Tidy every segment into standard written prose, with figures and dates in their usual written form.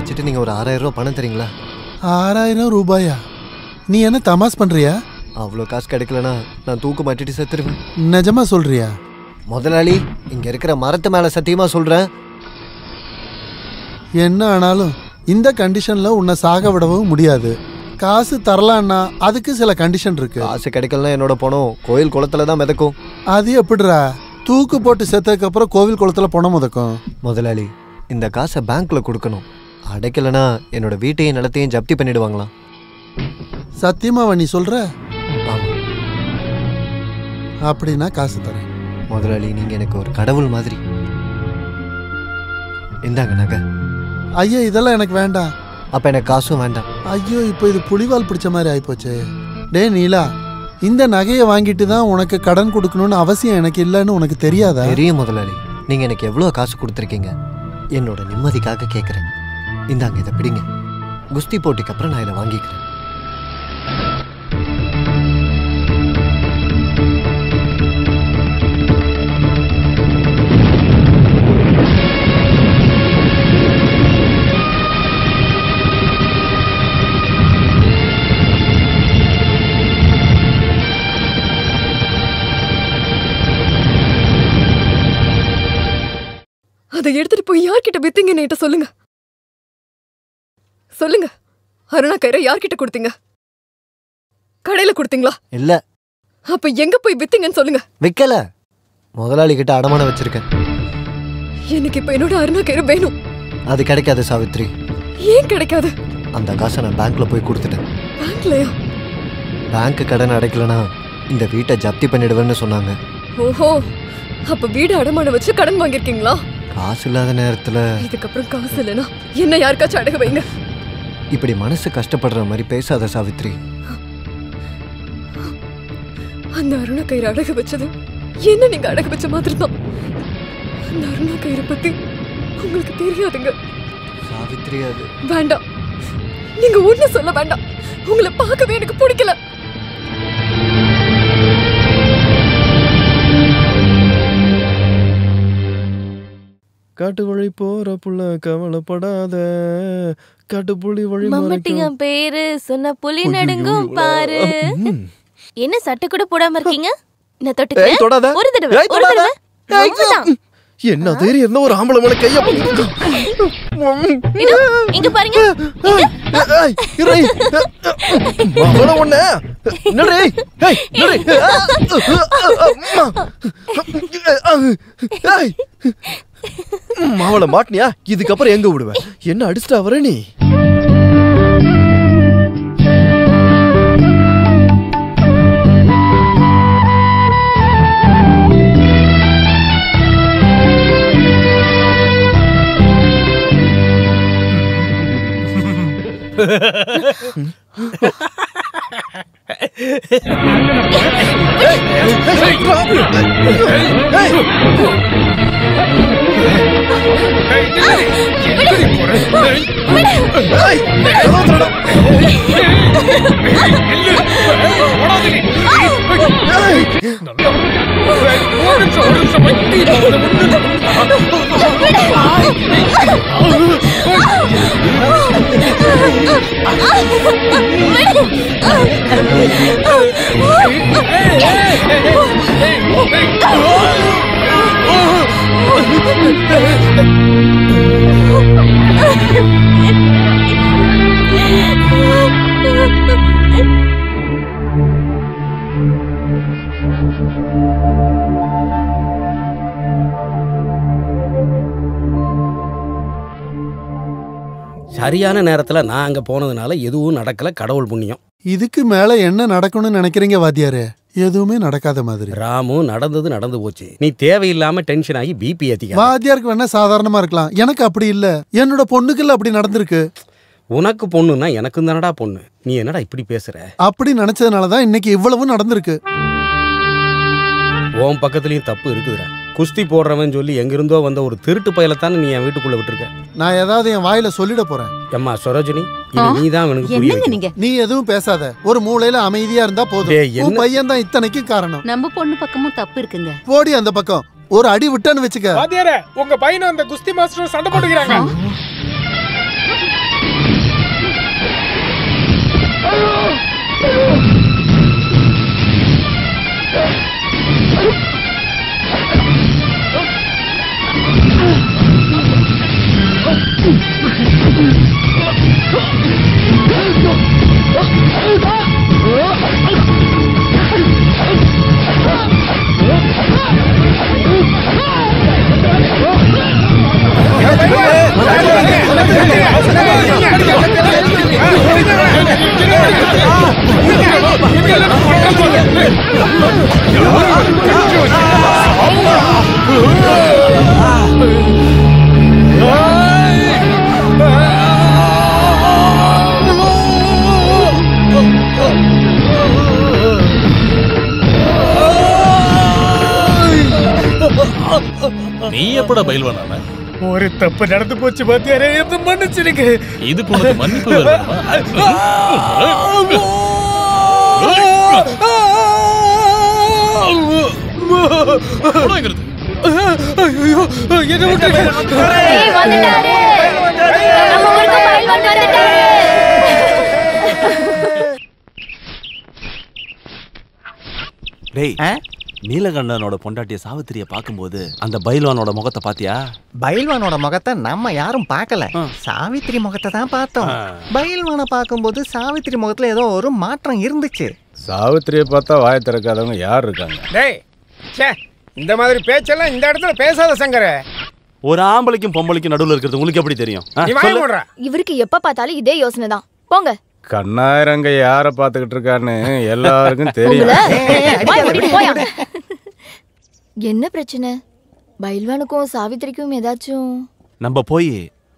வச்சுட்டு நீங்க ஒரு 6000 ரூபாய் பணம் தரீங்களா? 6000 ரூபாயா? நீ என்ன தமாஸ் பண்றியா? அவ்வளோ காசு கிடைக்கலனா நான் தூக்கு மாட்டிட்டு செத்துருவேன். நிஜமா சொல்றியா? முதலாளி, இங்க இருக்கிற மரத்து மேல சத்தியமா சொல்றேன். என்ன ஆனாலும் இந்த கண்டிஷன்ல உன்னை சாக விடவும் முடியாது. காசு தரலான்னா அதுக்கு சில கண்டிஷன் இருக்கு. காசு கிடைக்கலனா என்னோட பணம் கோயில் குளத்துல தான் மிதக்கும். அது எப்படிடா? தூக்கு போட்டு செத்ததுக்கு அப்புறம் கோவில் குளத்துல பணம் மிதக்கும்? முதலாளி, இந்த காசை பேங்க்ல கொடுக்கணும். அடைக்கலனா என்னோட வீட்டையும் நிலத்தையும் ஜப்தி பண்ணிடுவாங்களாம். சத்தியமாவா நீ சொல்ற? அப்படின்னா காசு தரேன். முதலாளி, நீங்க எனக்கு ஒரு கடவுள் மாதிரி. இந்தாங்க நகை. ஐயோ, இதெல்லாம் எனக்கு வேண்டாம். அப்ப எனக்கு காசும் வேண்டாம். ஐயோ, இப்போ இது புலிவால் பிடிச்ச மாதிரி ஆயிப்போச்சு. டே நீலா, இந்த நகையை வாங்கிட்டு தான் உனக்கு கடன் கொடுக்கணும்னு அவசியம் எனக்கு இல்லைன்னு உனக்கு தெரியாதா? தெரியும் முதலாளி. நீங்க எனக்கு எவ்வளவு காசு கொடுத்துருக்கீங்க. என்னோட நிம்மதிக்காக கேட்குறேன். இந்தாங்க, இதை பிடிங்க. குஸ்தி போட்டிக்கு அப்புறம் நான் இதை வாங்கிக்கிறேன். அதை எடுத்துட்டு போய் யார்கிட்ட வித்தீங்கன்னு என்கிட்ட சொல்லுங்க. சொல்லுங்க. அருணா கயிறை யார்கிட்ட கொடுத்தீங்க? கடையில கொடுத்தீங்களா? இல்ல. அப்ப எங்க போய் வித்தீங்கன்னு சொல்லுங்க. விக்கல, முதலாளி கிட்ட அடமானம் வச்சிருக்கேன். எனக்கு இப்ப என்னோட அருணா கயிறு வேணும். அது கிடைக்காது சாவித்ரி. ஏன் கிடைக்காது? அந்த காசை நான் பேங்க்ல போய் கொடுத்துட்டேன். பேங்க்லயா? பேங்க் கடன் அடைக்கலனா இந்த வீட்டை ஜப்தி பண்ணிடுவேன்னு சொன்னாங்க. ஓஹோ, அப்ப வீடு அடமானம் வச்சு கடன் வாங்கிருக்கீங்களா? காசு இல்லாத நேரத்துல. இதுக்கப்புறம் காசு இல்லைன்னா என்ன யாருக்காச்சும் அடகு வைங்க. இப்படி மனசு கஷ்டப்படுற மாதிரி பேசாத சாவித்ரி. அந்த அருணா கயிறு அடகு வச்சது என்ன நீங்க அடகு வச்ச மாதிரி தான். அந்த அருணா கயிறு பத்தி உங்களுக்கு தெரியாதுங்க சாவித்ரி. அது வேண்டாம், நீங்க ஒண்ணு சொல்ல வேண்டாம். உங்களை பார்க்கவே எனக்கு பிடிக்கல. காட்டு வழி போற புள்ள கவலைப்படாத, காட்டுப்புலி வழி மம்மட்டிங்க பேரு சொன்ன புலி நடுங்கும் பாரு. என்ன சட்டை கூட போடாம இருக்கீங்க? நான் தொட்டுக்கிறேன். ஒரு தடவை, ஒரு தடவை. என்ன தேரி என்ன ஒரு ஆம்பளை மேல கைய இங்க பாருங்க. மாவளை மாட்டினியா? இதுக்கப்புறம் எங்க விடுவேன்? என்ன அடிச்சுட்டா வர நீ? சரியான நேரத்துல நான் அங்க போனதுனால எதுவும் நடக்கல. கடவுள் புண்ணியம். இதுக்கு மேல என்ன நடக்கணும்னு நினைக்கிறீங்க வாத்தியாரே? எதுவுமே நடக்காத மாதிரி. ராமு, நடந்தது நடந்து போச்சு. நீ தேவையில்லாம டென்ஷன் ஆகி பிபி ஏத்திக்க. வாத்தியாருக்கு வேணா சாதாரணமா இருக்கலாம், எனக்கு அப்படி இல்ல. என்னோட பொண்ணுக்குள்ள அப்படி நடந்திருக்கு. உனக்கு பொண்ணுன்னா எனக்கும் தானடா பொண்ணு. நீ என்னடா இப்படி பேசுற? அப்படி நினைச்சதுனாலதான் இன்னைக்கு இவ்வளவு நடந்திருக்கு. உன் பக்கத்துலயும் தப்பு இருக்குதுடா. குஸ்தி போடுறவன் சொல்லி எங்கிருந்தோ வந்த ஒரு திருட்டு பயலத்தானே நீ என் வீட்டுக்குள்ள விட்டுருக்க. நான் ஏதாவது என் வாயில சொல்லிட போறேன். அம்மா சரோஜினி, நீதான் எனக்கு புரியுது. நீ எதுவும் பேசாத, ஒரு மூலையில அமைதியா இருந்தா போதும். உன் பையன் தான் இத்தனைக்கு காரணம். நம்ம பொண்ணு பக்கமும் தப்பு இருக்குங்க. போடி அந்த பக்கம். ஒரு அடி விட்டான்னு வச்சுக்க. வாத்தியாரே, உங்க பையனும் அந்த குஸ்தி மாஸ்டரும் சண்டை போட்டுக்கிறாங்க. நீ எப்படா பயில்வானா? ஒரு தப்பு நடந்து போச்சு பாத்தியாரே, என்ன மன்னிச்சிருங்க. இதுக்கு உனக்கு மன்னிப்பு வேணுமா? ஐயோ, என்ன விட்டுருங்க. டேய், நீலகண்டனோட பொண்டாட்டிய சாவித்திரிய பாக்கும்போது அந்த பைல்வானோட முகத்தை பாத்தியா? பைல்வானோட முகத்தை நம்ம யாரும் பார்க்கல, சாவித்திரி முகத்தை தான் பார்த்தோம். பைல்வானை பார்க்கும்போது சாவித்திரி முகத்துல ஏதோ ஒரு மாற்றம் இருந்துச்சு. சாவித்திரியை பார்த்தா வாயை திறக்காதவங்க யார் இருக்காங்க? டேய், ச்சே, இந்த மாதிரி பேச்செல்லாம் இந்த இடத்துல பேசாத சங்கர. ஒரு ஆம்பளைக்கும் பொம்பளைக்கும் நடுவுல இருக்கிறது உங்களுக்கு எப்படி தெரியும்? இவருக்கு எப்ப பார்த்தாலும் இதே யோசனை தான். போங்க. கண்ணாயிரங்க யார பாத்துக்கிட்டு இருக்கான்னு எல்லாருக்கும் தெரியும். என்ன பிரச்சனை? பைல்வானுக்கும் சாவித்திரிக்கும் ஏதாச்சும்? நம்ம போய்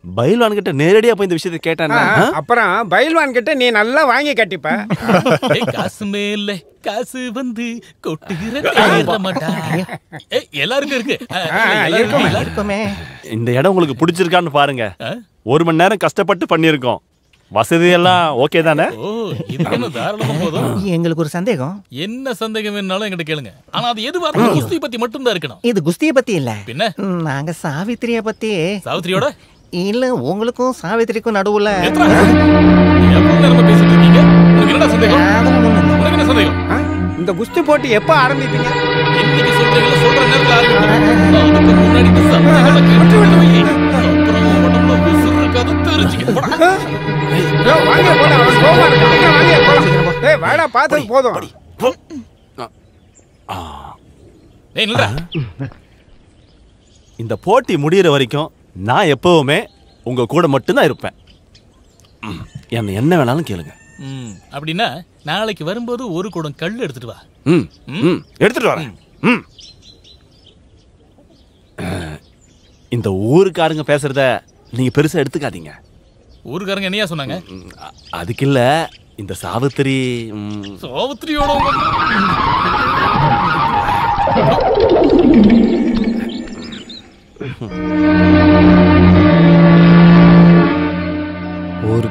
பைல்வான் கிட்ட நேரடியா போய் இந்த விஷயத்தை கேட்டானா? அப்புறம் பைல்வான் கிட்ட நீ நல்லா வாங்கி கட்டிப்ப. காசு மேல காசு வந்து கொட்டுகிற மாட்டா. எல்லாருக்கும் இருக்கு. இந்த இடம் உங்களுக்கு பிடிச்சிருக்கான்னு பாருங்க. 1 மணி நேரம் கஷ்டப்பட்டு பண்ணிருக்கோம். வசதி எல்லாம் ஓகே தானே? எங்களுக்கு ஒரு சந்தேகம். என்ன சந்தேகம் வேணாலும் என்கிட்ட கேளுங்க. ஆனா அது எதுவா இருந்தாலும் குஸ்தி பத்தி மட்டும் தான் இருக்கணும். இது குஸ்தியை பத்தி இல்ல, பின்ன நாங்க சாவித்திரிய பத்தி. சாவித்திரியோட இல்ல, உங்களுக்கும் சாவித்திரிக்கும் நடுவுல பேசிட்டு இருக்கீங்க. உங்களுக்கு என்ன சந்தேகம்? உனக்கு என்ன சந்தேகம்? இந்த குஸ்தி போட்டி எப்ப ஆரம்பிப்பீங்க? இன்னைக்கு சொல்றீங்களா? சொல்ற நேரத்துல ஆரம்பிப்போம். அதுக்கு முன்னாடி இந்த சந்தேகங்களை கேட்டு விட்டு வை. அப்புறம் உடம்புல விசிறு இருக்காது தெரிஞ்சுக்க. வாங்க போலாம், கோவமா இருக்கு. வாங்க போலாம். டேய் வாடா, பாத்து போதும். டேய் நில்றா. இந்த போட்டி முடியற வரைக்கும் நான் எப்பவுமே உங்க கூட மட்டும்தான் இருப்பேன். என்ன வேணாலும் கேளுங்க. அப்படின்னா நாளைக்கு வரும்போது ஒரு குடம் கல் எடுத்துட்டு வா. எடுத்துட்டு வரேன். இந்த ஊருக்காரங்க பேசுறத நீங்க பெருசா எடுத்துக்காதீங்க. ஊருக்காரங்க என்னையா சொன்னாங்க? அதுக்கு இல்ல, இந்த சாவித்திரி ஒரு